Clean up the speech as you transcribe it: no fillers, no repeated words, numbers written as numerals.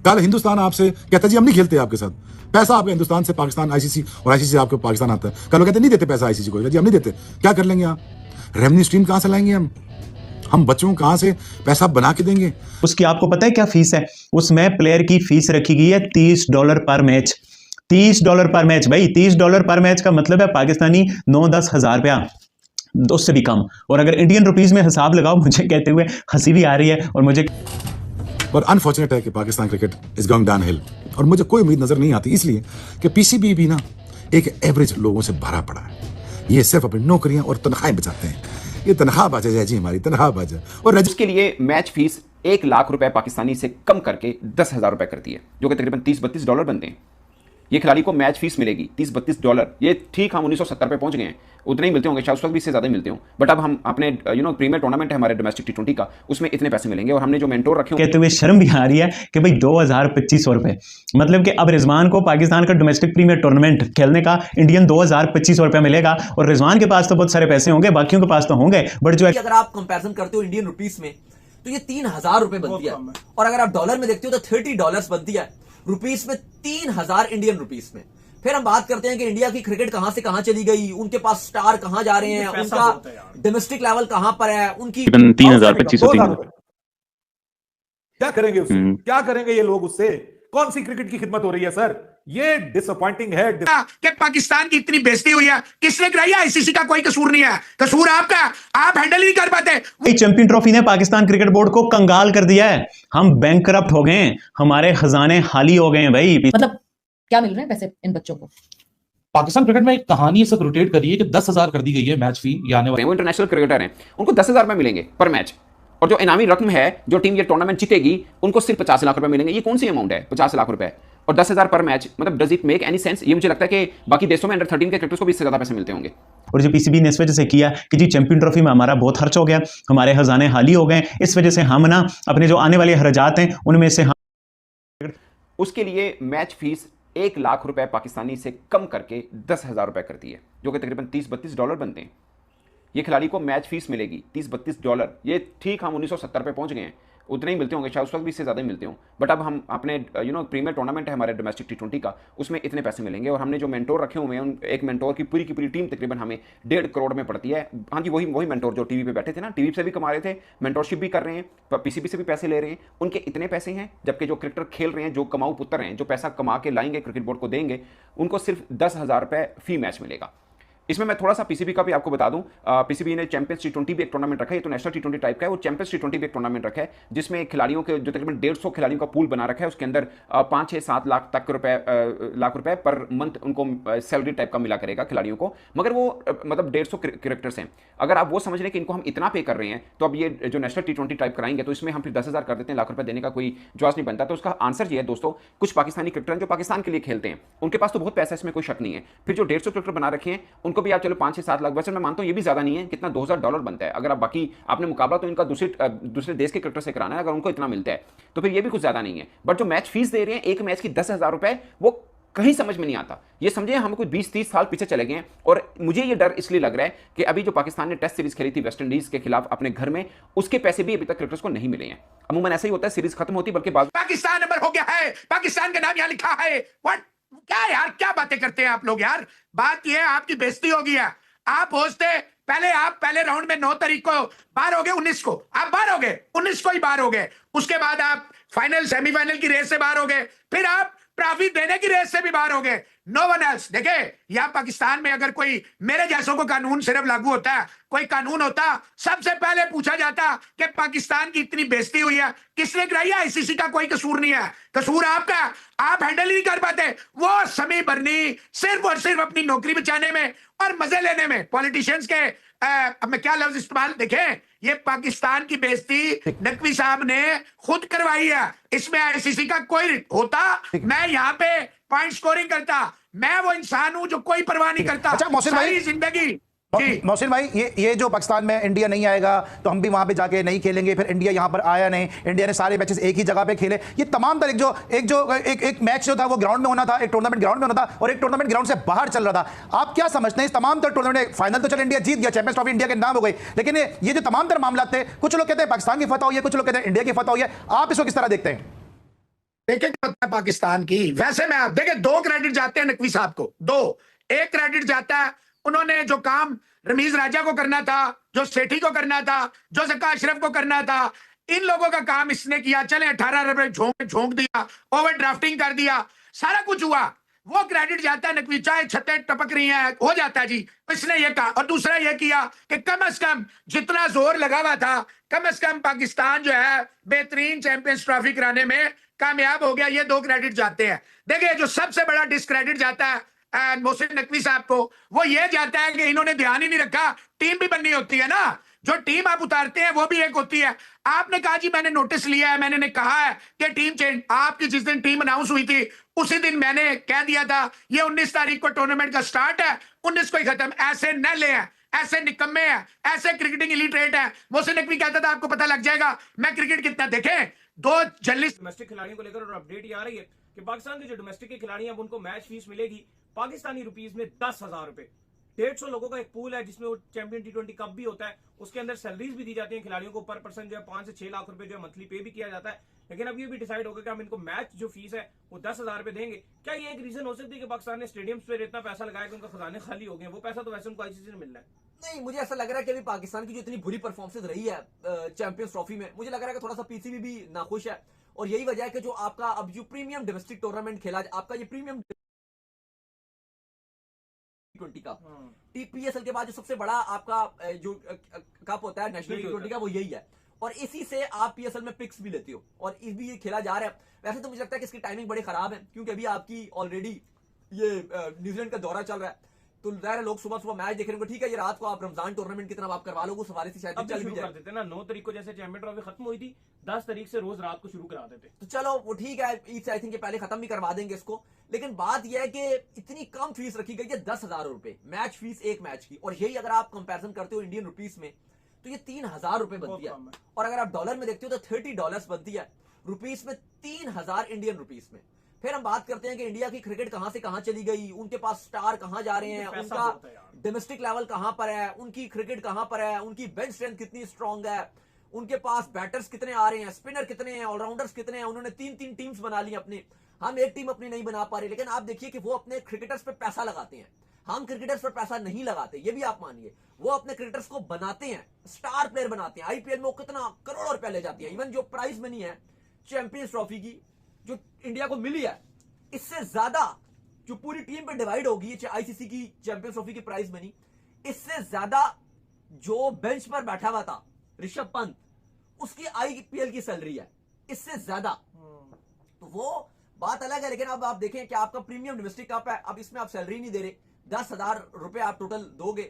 कल हिंदुस्तान आपसे कहता जी हम नहीं खेलते आपके साथ, पैसा आपका हिंदुस्तान से पाकिस्तान आईसीसी और आईसीसी से आपको पाकिस्तान आता है। कल वो कहते नहीं देते पैसा आईसीसी को, जी हम नहीं देते, क्या कर लेंगे आप? रेवेन्यू स्ट्रीम कहां से लाएंगे हम बच्चों को कहां से पैसा बना के देंगे? उसकी आपको पता है क्या फीस है? उसमें प्लेयर की फीस रखी गई है $30 पर मैच। $30 पर मैच भाई, $30 पर मैच का मतलब है पाकिस्तानी 9-10 हज़ार रुपया, उससे भी कम। और अगर इंडियन रुपीस में हिसाब लगाओ, मुझे कहते हुए हंसी भी आ रही है। और मुझे और अनफॉर्चुनेट है कि Pakistan cricket is going down hill, और मुझे कोई उम्मीद नजर नहीं आती, इसलिए कि पीसीबी भी ना एक एवरेज लोगों से भरा पड़ा है। ये सिर्फ अपनी नौकरियां और तनख्वाहें बचाते हैं। ये तनख्वाह बाजा जाए जी, हमारी तनख्वाह बाजा। और इसके लिए मैच फीस 1 लाख रुपए पाकिस्तानी से कम करके 10,000 रुपए कर दी है, जो कि तकरीबन $30-32 बनते हैं। ये खिलाड़ी को मैच फीस मिलेगी $30-32। ये ठीक हम 1970 पे पहुंच गए हैं, उतने ही मिलते होंगे, शायद उस वक्त भी इससे ज़्यादा मिलते हों। बट अब हम अपने प्रीमियर टूर्नामेंट है हमारे डोमेस्टिक T20 का, उसमें इतने पैसे मिलेंगे। और हमने जो मेंटोर रखे कहते हुए शर्म भी आ रही है कि भाई 2,2500 रुपए, मतलब कि अब रिजवान को पाकिस्तान का डोमेस्टिक प्रीमियर टूर्नामेंट खेलने का इंडियन 2,2500 रुपया मिलेगा। और रिजवान के पास तो बहुत सारे पैसे होंगे, बाकियों के पास तो होंगे, बट जो अगर आप कंपैरिजन करते हो इंडियन रुपीस में तो ये 3,000 रुपए बनती है, और अगर आप डॉलर में देखते हो तो $30 बनती है, रुपीस में 3,000 इंडियन रुपीस में। फिर हम बात करते हैं कि इंडिया की क्रिकेट कहां से कहां चली गई, उनके पास स्टार कहां जा रहे हैं, उनका डोमेस्टिक लेवल कहां पर है, उनकी 3,000-2,500 क्या करेंगे उससे? क्या करेंगे ये लोग उससे? कौन सी क्रिकेट की खिदमत हो रही है सर? ये डिसअपॉइंटिंग है कि पाकिस्तान की इतनी बेइज्जती हुई है। किसने कराई है? आईसीसी का कोई कसूर नहीं है, कसूर आपका, आप हैंडल नहीं कर पाते। चैंपियन ट्रॉफी ने पाकिस्तान क्रिकेट बोर्ड को कंगाल कर दिया है। हम बैंकरप्ट हो गए, हमारे खजाने खाली हो गए हैं भाई। मतलब क्या मिल रहे हैं पैसे इन बच्चों को? पाकिस्तान क्रिकेट में एक कहानी सब रोटेट करी है कि 10,000 कर दी गई है मैच फी। आने वाले वो इंटरनेशनल क्रिकेटर हैं, उनको 10,000 रुपए मिलेंगे पर मैच, और जो इनामी रकम है, जो टीम ये टूर्नामेंट जीतेगी, उनको सिर्फ 50 लाख रुपए मिलेंगे। ये कौन सी अमाउंट है 50 लाख रुपए और 10,000 पर मैच? मतलब does it make any sense? ये मुझे लगता है कि बाकी देशों में अंडर 13 के क्रिकेटर्स को भी इससे ज्यादा पैसे मिलते होंगे। और जो पीसीबी ने इस वजह से किया कि जी चैंपियन ट्रॉफी में हमारा बहुत खर्च हो गया, हमारे खजाने खाली हो गए, इस वजह से हम ना अपने जो आने वाले खर्चात हैं उनमें से उसके लिए मैच फीस 1 लाख रुपए पाकिस्तानी से कम करके 10,000 रुपए कर दी है, जो कि तकरीबन $30-32 बनते हैं। ये खिलाड़ी को मैच फीस मिलेगी $30-32। ये ठीक हम 1970 पे पहुंच गए हैं, उतने ही मिलते होंगे, शायद उस वक्त भी इससे ज़्यादा ही मिलते हों। बट अब हम अपने प्रीमियर टूर्नामेंट है हमारे डोमेस्टिक T20 का, उसमें इतने पैसे मिलेंगे। और हमने जो मेंटोर रखे हुए हैं, एक मेंटोर की पूरी टीम तकरीबन हमें 1.5 करोड़ में पड़ती है। हाँ जी, वही मेंटोर जो टीवी पे बैठे थे ना, टीवी से भी कमा रहे थे, मेंटोरशिप भी कर रहे हैं, पीसीबी से भी पैसे ले रहे हैं, उनके इतने पैसे हैं। जबकि जो क्रिकेटर खेल रहे हैं, जो कमाऊ पुत्र हैं, जो पैसा कमा के लाएंगे क्रिकेट बोर्ड को देंगे, उनको सिर्फ 10,000 रुपये फी मैच मिलेगा। इसमें मैं थोड़ा सा पीसीबी का भी आपको बता दूं, पीसीबी ने चैंपियंस T20 भी एक टूर्नामेंट रखा है। ये तो नेशनल T20 टाइप का है, वो चैंपियंस T20 भी एक टूर्नामेंट रखा है, जिसमें खिलाड़ियों के जो तकरीबन 150 खिलाड़ियों का पूल बना रखा है। उसके अंदर 5-6-7 लाख तक लाख रुपए पर मंथ उनको सैलरी टाइप का मिला करेगा खिलाड़ियों को। मगर वो मतलब 150 क्रिकेटर्स हैं। अगर आप वो समझ लें कि इनको हम इतना पे कर रहे हैं, तो अब ये जो नेशनल T20 टाइप कराएंगे तो इसमें हम फिर 10,000 कर देते हैं, लाख रुपए देने का कोई जवाब नहीं बनता। तो उसका आंसर ये है दोस्तों, कुछ पाकिस्तानी क्रिकेटर जो पाकिस्तान के लिए खेलते हैं, उनके पास तो बहुत पैसा है, इसमें कोई शक नहीं है। फिर जो 150 क्रिकेटर बना रखे हैं, उनको भी आप चलो 5-6-7 लाख, वैसे मैं मानता हूं ये भी ज्यादा नहीं है, कितना $2,000 बनता है। अगर आप बाकी आपने मुकाबला तो इनका दूसरे देश के क्रिकेटर से कराना है, अगर उनको इतना मिलता है तो फिर ये भी कुछ ज्यादा नहीं है। बट जो मैच फीस दे रहे हैं एक मैच की 10,000 रुपए, वो कहीं समझ में नहीं आता। ये समझे हम कोई 20-30 साल पीछे चले गए हैं। और मुझे ये डर इसलिए लग रहा है कि अभी जो पाकिस्तान ने टेस्ट सीरीज खेली थी वेस्ट इंडीज के खिलाफ अपने घर में, उसके पैसे भी अभी तक क्रिकेटर्स को नहीं मिले हैं। अमूमन ऐसा ही होता है, सीरीज खत्म होती बल्कि पाकिस्तान नंबर हो गया है, पाकिस्तान का नाम यहां लिखा है। व्हाट, क्या यार, क्या बातें करते हैं आप लोग यार? बात यह है आपकी बेइज्जती हो गई है। आप पहले राउंड में 9 तारीख को बाहर हो गए, 19 को आप बाहर हो गए, 19 को ही बाहर हो गए। उसके बाद आप फाइनल सेमीफाइनल की रेस से बाहर हो गए, फिर आप ट्रॉफी देने की रेस से भी बाहर हो गए। No one else. देखे, यहां पाकिस्तान में अगर कोई मेरे जैसों को कानून सिर्फ लागू होता है, कोई कानून होता, सबसे पहले पूछा जाता कि पाकिस्तान की इतनी बेइज्जती हुई है, किसने कराई है? आईसीसी का कोई कसूर नहीं है, कसूर आपका, आप हैंडल ही नहीं कर पाते। वो समी बरनी सिर्फ और सिर्फ अपनी नौकरी बचाने में और मजे लेने में, पॉलिटिशियंस के अब मैं क्या लफ्ज इस्तेमाल, देखें, ये पाकिस्तान की बेइज्जती नकवी साहब ने खुद करवाई है। इसमें आईसीसी का कोई होता, मैं यहाँ पे पॉइंट स्कोरिंग करता। मैं वो इंसान हूं जो कोई परवाह नहीं करता। अच्छा मोहसिन भाई, जिंदगी मोहसिन भाई, ये जो पाकिस्तान में इंडिया नहीं आएगा तो हम भी वहां पे जाके नहीं खेलेंगे, फिर इंडिया यहां पर आया नहीं, इंडिया ने सारे मैचेस एक ही जगह पे खेले, ये तमाम तरह एक मैच जो था वो ग्राउंड में होना था, एक टूर्नामेंट ग्राउंड में होना था और एक टूर्नामेंट ग्राउंड से बाहर चल रहा था। आप क्या समझते हैं इस तमाम तरह टूर्नामेंट? फाइनल तो चल इंडिया जीत गया, चैंपियंस ट्रॉफी इंडिया के नाम हो गई, लेकिन ये जो तमाम तरह मामला थे, कुछ लोग कहते हैं पाकिस्तान की फतह हुई है, कुछ लोग कहते हैं इंडिया की फतह हुई है, आप इसको किस तरह देखते हैं? देखे क्या होता है पाकिस्तान की। वैसे मैं आप देखे 2 क्रेडिट जाते हैं नकवी साहब को, 2। एक क्रेडिट जाता है उन्होंने जो काम रमीज राजा को करना था, जो सेठी को करना था, जो जक्का अशरफ को करना था, इन लोगों का काम इसने किया। चले 18 रुपए झोंक दिया, ओवर ड्राफ्टिंग कर दिया, सारा कुछ हुआ, वो क्रेडिट जाता है नकवी। चाहे छतें टपक रही हैं, हो जाता है जी, इसने ये कहा। और दूसरा ये किया कि कम से कम जितना जोर लगा हुआ था, कम से कम पाकिस्तान जो है बेहतरीन चैंपियंस ट्रॉफी कराने में कामयाब हो गया। ये 2 क्रेडिट जाते हैं। देखिए जो सबसे बड़ा डिस्क्रेडिट जाता है मोहसिन नकवी साहब को, वो ये जाता है कि इन्होंने ध्यान ही नहीं रखा, टीम भी बननी होती है ना, जो टीम आप उतारते हैं वो भी एक होती है। आपने कहा जी मैंने नोटिस लिया है, मैंने कहा है कि टीम चेंज। आपकी जिस दिन टीम अनाउंस हुई थी उसी दिन मैंने कह दिया था ये 19 तारीख को टूर्नामेंट का स्टार्ट है, 19 को ही खत्म। ऐसे न ले हैं, ऐसे निकम्मे हैं, ऐसे क्रिकेटिंग इलिटरेट है। मोहसिन नकवी कहता था आपको पता लग जाएगा मैं क्रिकेट कितना देखें। 2 जर्नलिस्ट डोमेस्टिक खिलाड़ियों को लेकर और अपडेट ये आ रही है कि पाकिस्तान के जो डोमेस्टिक के खिलाड़ी हैं अब उनको मैच फीस मिलेगी पाकिस्तानी रुपीस में 10,000 रुपए। 150 लोगों का एक पूल है जिसमें वो चैंपियन T20 कप भी होता है, उसके अंदर सैलरीज भी दी जाती हैं खिलाड़ियों को। पर पर्सन जो है 5 से 6 लाख रुपए जो है मंथली पे भी किया जाता है। लेकिन अब ये भी डिसाइड होगा कि हम इनको मैच जो फीस है वो 10,000 रुपए देंगे। क्या ये एक रीजन हो सकती है कि पाकिस्तान ने स्टेडियम्स पर इतना पैसा लगाया कि उनका खजाने खाली हो गए? वो पैसा तो वैसे उनको आईसीसी से मिलना है। नहीं, मुझे ऐसा लग रहा है कि अभी पाकिस्तान की जो इतनी बुरी परफॉर्मेंस रही है चैंपियंस ट्रॉफी में, मुझे लग रहा है कि थोड़ा सा पीसीबी भी नाखुश है। और यही वजह है कि जो आपका अब जो प्रीमियम डोमेस्टिक टूर्नामेंट खेला, आपका ये प्रीमियम T20 का टीपीएसएल के बाद जो सबसे बड़ा आपका जो कप होता है नेशनल T20 का, वो यही है। और इसी से आप पीएसएल में पिक्स भी लेते हो और इस भी ये खेला जा रहा है। वैसे तो मुझे लगता है कि इसकी टाइमिंग बड़ी खराब है, क्योंकि अभी आपकी ऑलरेडी ये न्यूजीलैंड का दौरा चल रहा है, तो जाहिर है लोग सुबह सुबह मैच देख रहे होंगे। ठीक है, ये रात को आप रमजान टूर्नामेंट की तरफ आप करवा लोगे, सवारी से शायद चल भी जाए देते ना। 9 तारीख को जैसे चैंपियन ट्रॉफी खत्म हुई थी, 10 तारीख से रोज रात को शुरू करा देते। तो चलो वो ठीक है, ईद से आई थिंक पहले खत्म भी करवा देंगे इसको। लेकिन बात यह है कि इतनी कम फीस रखी गई है, 10,000 रुपए मैच फीस एक मैच की। और यही अगर आप कंपैरिजन करते हो इंडियन रुपीस में तो ये 3,000 रुपए बनती है। और अगर आप डॉलर में देखते हो तो $30 बनती है, रुपीस में 3,000 इंडियन रुपीस में। फिर हम बात करते हैं कि इंडिया की क्रिकेट कहां से कहां चली गई, उनके पास स्टार कहां जा रहे हैं, उनका डोमेस्टिक लेवल कहां पर है, उनकी क्रिकेट कहां पर है, उनकी बेंच स्ट्रेंथ कितनी स्ट्रांग है, उनके पास बैटर्स कितने आ रहे हैं, स्पिनर कितने हैं, ऑलराउंडर्स कितने हैं। उन्होंने 3-3 टीम्स बना ली अपनी। हम एक टीम अपनी नहीं बना पा रहे। लेकिन आप देखिए कि वो अपने क्रिकेटर्स पे पैसा लगाते हैं, हम क्रिकेटर्स पर पैसा नहीं लगाते, ये भी आप मानिए। वो अपने क्रिकेटर्स को बनाते हैं, स्टार प्लेयर बनाते हैं। आईपीएल में वो कितना करोड़ों रुपया ले जाती है। इवन जो प्राइज मनी है चैंपियंस ट्रॉफी की जो इंडिया को मिली है, इससे ज्यादा जो पूरी टीम पे डिवाइड होगी आईसीसी की चैंपियंस ट्रॉफी की प्राइज मनी, इससे ज्यादा जो बेंच पर बैठा हुआ था ऋषभ पंत, उसकी आईपीएल की सैलरी है इससे ज्यादा। तो वो बात अलग है। लेकिन अब आप देखें कि आपका प्रीमियम डोमेस्टिक कप है, अब इसमें आप सैलरी नहीं दे रहे, 10,000 रुपए आप टोटल दोगे।